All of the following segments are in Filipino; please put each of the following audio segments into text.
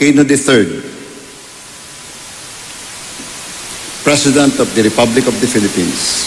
Aquino III, President of the Republic of the Philippines.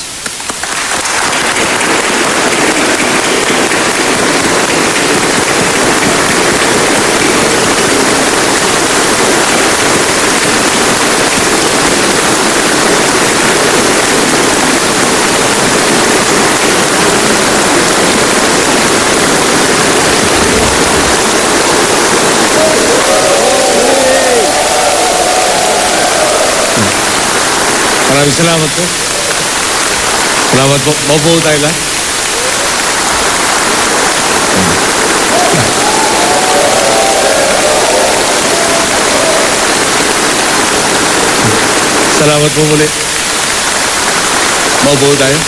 Maraming salamat po. Salamat po. Maupo tayo lahat. Salamat po muli. Maupo tayo.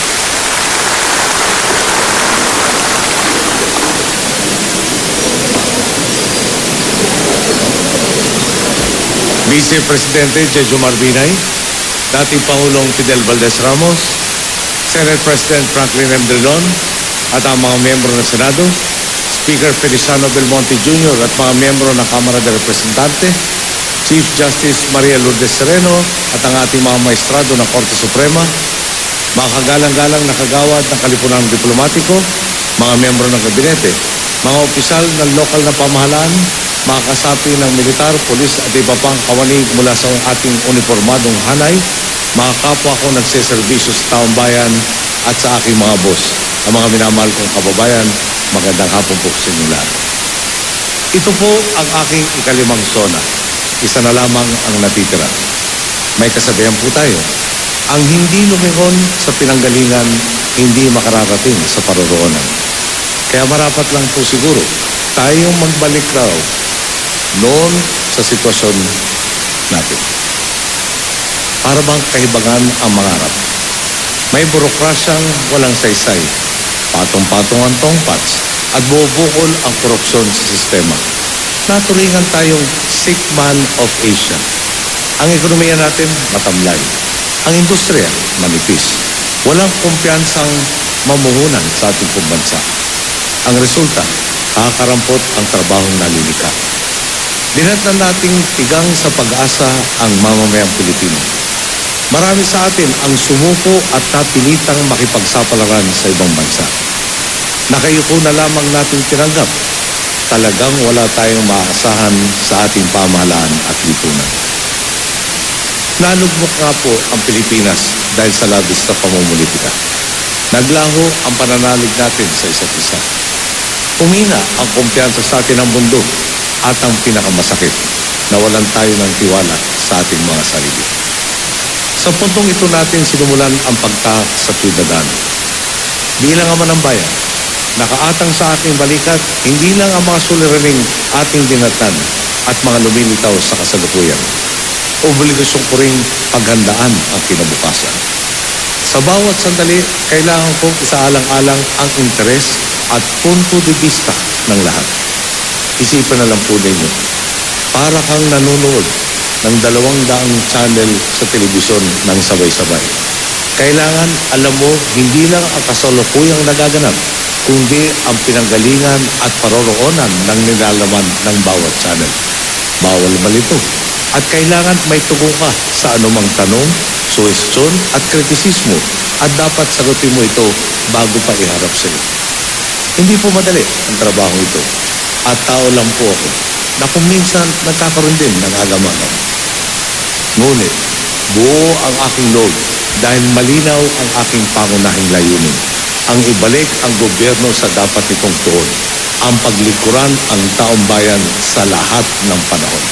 Vice Presidente Jejo Marbinay, dating Pangulong Fidel Valdez Ramos, Senate President Franklin M. Drilon, at ang mga miyembro ng Senado, Speaker Feliciano Belmonte Jr. at mga miyembro ng Kamara de Representante, Chief Justice Maria Lourdes Sereno at ang ating mga maestrado ng Korte Suprema, mga kagalang-galang na kagawad ng kalipunang diplomatiko, mga miyembro ng kabinete, mga opisyal ng lokal na pamahalaan, mga kasapi ng militar, pulis at iba pang kawanig mula sa ating uniformadong hanay, mga kapwa ko nagseserbisyo sa taong bayan at sa aking mga boss, ang mga minamahal kong kababayan, magandang hapon po sa inyo lahat. Ito po ang aking ikalimang sona. Isa na lamang ang natitira. May kasabihan po tayo, ang hindi lumingon sa pinanggalingan, hindi makararating sa paroroonan. Kaya marapat lang po siguro tayong magbalik raw noon sa sitwasyon natin. Para bang kahibangan ang mangarap? May burokrasyang walang saysay, patong-patong ang tongpats, at bubukol ang korupsyon sa sistema. Naturingan tayong sick man of Asia. Ang ekonomiya natin matamlay. Ang industriya manipis. Walang kumpiyansang mamuhunan sa ating pambansa. Ang resulta, kakarampot ang trabahong nalilikha. Dinatnan nating tigang sa pag-asa ang mamamayang Pilipino. Marami sa atin ang sumuko at napilitang makipagsapalaran sa ibang bansa. Nakayuko na lamang nating tinanggap. Talagang wala tayong maaasahan sa ating pamahalaan at lipunan. Nalugmok nga po ang Pilipinas dahil sa labis na pamumulitika. Naglaho ang pananalig natin sa isa't isa. Umina ang kumpiyansa sa atin ng mundo at ang pinakamasakit, nawalan tayo ng tiwala sa ating mga sarili. Sa puntong ito natin sinumulan ang pagtaak sa pinagdaan. Bilang ama ng bayan, nakaatang sa ating balikat, hindi lang ang mga suliraning ating dinatan at mga lumilitaw sa kasalukuyan. Obligasyon ko ring paghandaan ang kinabukasan. Sa bawat sandali, kailangan kong isaalang-alang ang interes at punto de vista ng lahat. Isipan na lang po ninyo, para kang nanonood ng 200 channel sa telebisyon ng sabay-sabay. Kailangan alam mo, hindi lang ang kasalukuyang nagaganap, kundi ang pinanggalingan at paroroonan ng nilalaman ng bawat channel. Bawal malito. At kailangan may tugon ka sa anumang tanong, suwestyon at kritisismo at dapat sagutin mo ito bago pa iharap sa iyo. Hindi po madali ang trabaho ito. At tao lang po ako na kung minsan nagkakaroon din ng agamanan. Ngunit, buo ang aking loob dahil malinaw ang aking pangunahing layunin. Ang ibalik ang gobyerno sa dapat nitong tuon. Ang paglikuran ang taong bayan sa lahat ng panahon.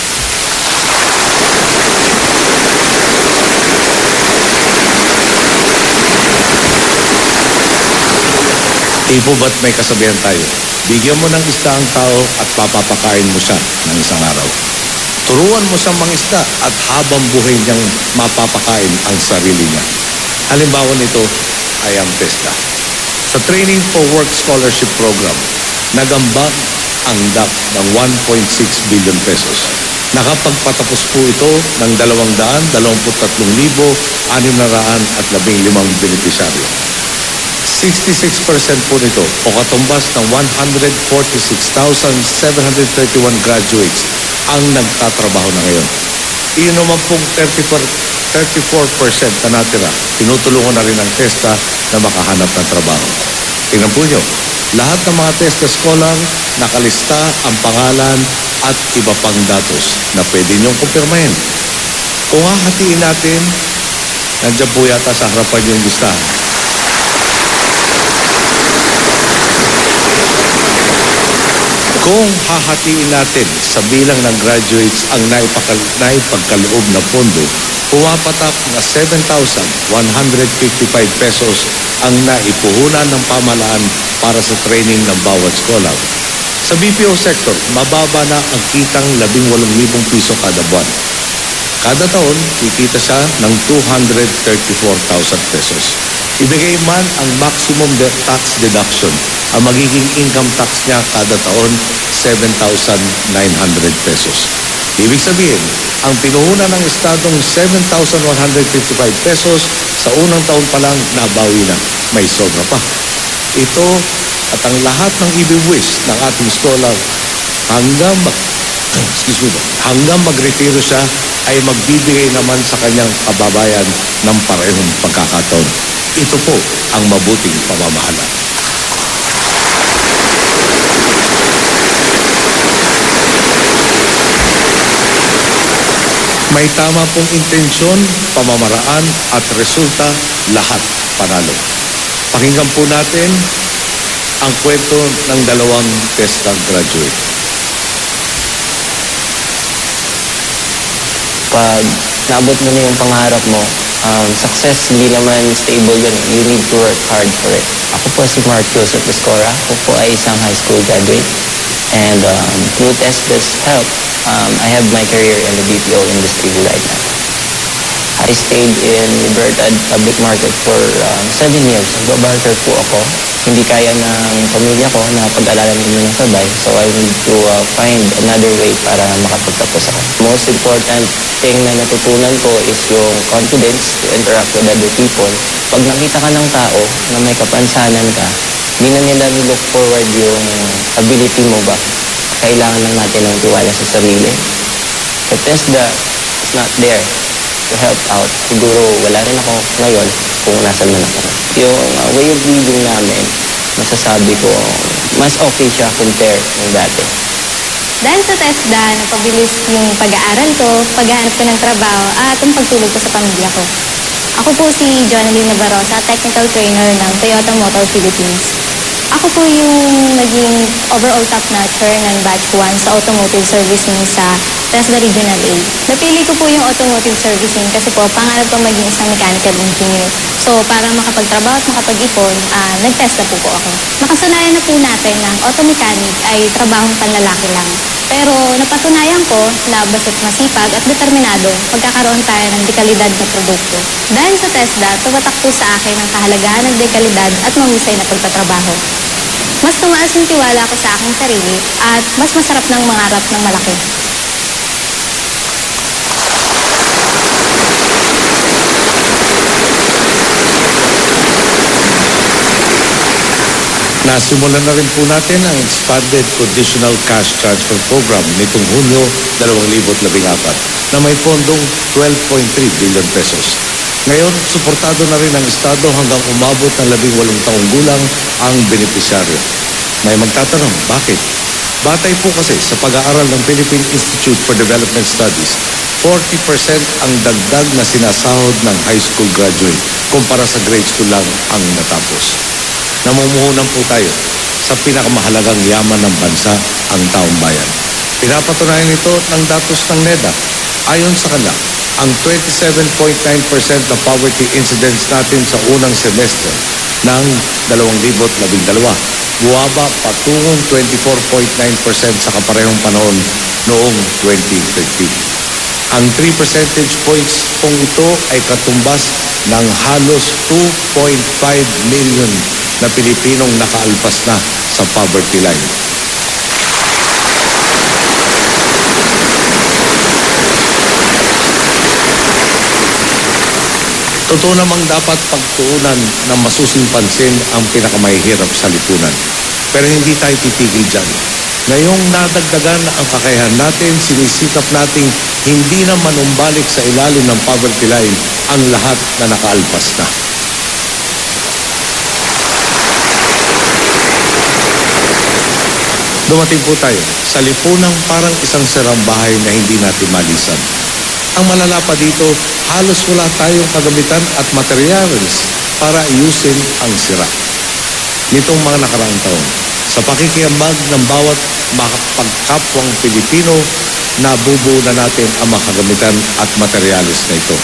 Ipo ba't may kasabihan tayo? Bigyan mo ng isda ang tao at papapakain mo siya ng isang araw. Turuan mo siyang mangisda at habang buhay niyang mapapakain ang sarili niya. Halimbawa nito ay ang TESDA. Sa Training for Work Scholarship Program, nagambag ang DAP ng 1.6 billion pesos. Nakapagpatapos po ito ng 223,615 benepisyaryo. 66% po nito o katumbas ng 146,731 graduates ang nagtatrabaho na ngayon. Iyon naman pong 34% na natira, tinutulungan na rin ng TESDA na makahanap ng trabaho. Tingnan po nyo, lahat ng mga TESDA scholar, nakalista ang pangalan at iba pang datos na pwede nyong kumpirmahin. Kung hahatiin natin, nandiyan po yata sa harapan yung listahan. Kung hahatiin natin sa bilang ng graduates ang naipagkaloob na pondo, pumapatak na 7,155 pesos ang naipuhunan ng pamahalaan para sa training ng bawat scholar. Sa BPO sector, mababa na ang kitang 18,000 piso kada buwan. Kada taon, kikita siya ng 234,000 pesos. Ibigay man ang maximum tax deduction, ang magiging income tax niya kada taon, 7,900 pesos. Ibig sabihin, ang pinuhunan ng Estadong 7,155 pesos sa unang taon pa lang nabawi na, may sobra pa. Ito at ang lahat ng ibibuwis ng ating scholar hanggang mag-retiro siya ay magbibigay naman sa kanyang kababayan ng parehong pagkakataon. Ito po ang mabuting pamamahala. May tama pong intensyon, pamamaraan at resulta, lahat panalo. Pakinggan po natin ang kwento ng dalawang TESDA graduate. Pag naabot mo na yung pangarap mo, success hindi naman stable yun. You need to work hard for it. Ako po si Mark Joseph Escora. Ako po ay isang high school graduate. And through TESDA's help, I have my career in the BPO industry right now. I stayed in Libertad Public Market for 7 years. Nagbabarter po ako. Hindi kaya ng pamilya ko na pag-alalan mo ng sabay. So I need to find another way para makapagtapos ako. Most important thing na natutunan ko is yung confidence to interact with other people. Pag nakita ka ng tao na may kapansanan ka, hindi na nila look forward yung ability mo ba. Kailangan lang natin ng tiwala sa sarili. The TESDA is not there to help out. Siguro wala rin ako ngayon kung nasan man ako. Yung way of living namin, masasabi ko, mas okay siya compare ng dati. Dahil sa TESDA, napabilis yung pag-aaral ko, paghahanap ko ng trabaho, at ang pagtulog ko sa pamilya ko. Ako po si Jonalyn Navarrosa, technical trainer ng Toyota Motor Philippines. Ako po yung naging overall top-notcher ng batch 1 sa automotive servicing sa TESDA Regional A. Napili ko po yung automotive servicing kasi po pangarap ko maging isang mechanical engineer. So para makapagtrabaho at makapag-ipon, nag-TESDA po ako. Nakasanayan na po natin na auto mechanic ay trabahong panlalaki lang. Pero napatunayan ko na basta't masipag at determinado, magkakaroon tayo ng dekalidad na produkto. Dahil sa TESDA, tumatak po sa akin ang kahalagahan ng dekalidad at mahusay na pagtatrabaho. Mas tumaas yung tiwala ko sa aking sarili at mas masarap ng mangarap ng malaki. Nasimulan na rin po natin ang Expanded Conditional Cash Transfer Program nitong Hunyo 2014 na may pondong 12.3 billion pesos. Ngayon, suportado na rin ng Estado hanggang umabot ng 18 taong gulang ang benepisyaryo. May magtatanong, bakit? Batay po kasi sa pag-aaral ng Philippine Institute for Development Studies, 40% ang dagdag na sinasahod ng high school graduate kumpara sa grade school lang ang natapos. Namumuhunan po tayo sa pinakamahalagang yaman ng bansa, ang taong bayan. Pinapatunayan ito ng datos ng NEDA. Ayon sa kanila, ang 27.9% na poverty incidence natin sa unang semestre ng 2012, buwaba patungong 24.9% sa kaparehong panahon noong 2013. Ang 3 percentage points pong ito ay katumbas ng halos 2.5 million na Pilipinong nakaalpas na sa poverty line. Totoo namang dapat pagtuunan ng masusing pansin ang pinakamahihirap sa lipunan. Pero hindi tayo titigil dyan. Ngayong nadagdagan ang kakayahan natin, sinisikap nating hindi na manumbalik sa ilalim ng poverty line ang lahat na nakaalpas na. Dumating po tayo sa lipunang parang isang sirang bahay na hindi natin malisan. Ang malala pa dito, halos wala tayong kagamitan at materials para ayusin ang sira. Nitong mga nakaraang taon, sa pakikiambag ng bawat makapagkapwang Pilipino, nabubuo na natin ang mga kagamitan at materials na ito.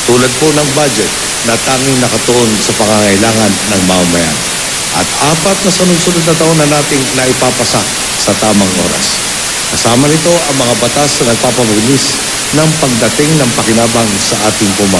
Tulad po ng budget na tanging nakatuon sa pangangailangan ng mamamayan. At 4 na sunod-sunod na taon na nating naipapasa sa tamang oras. Kasama nito ang mga batas na nagpapabilis ng pagdating ng pakinabang sa ating mga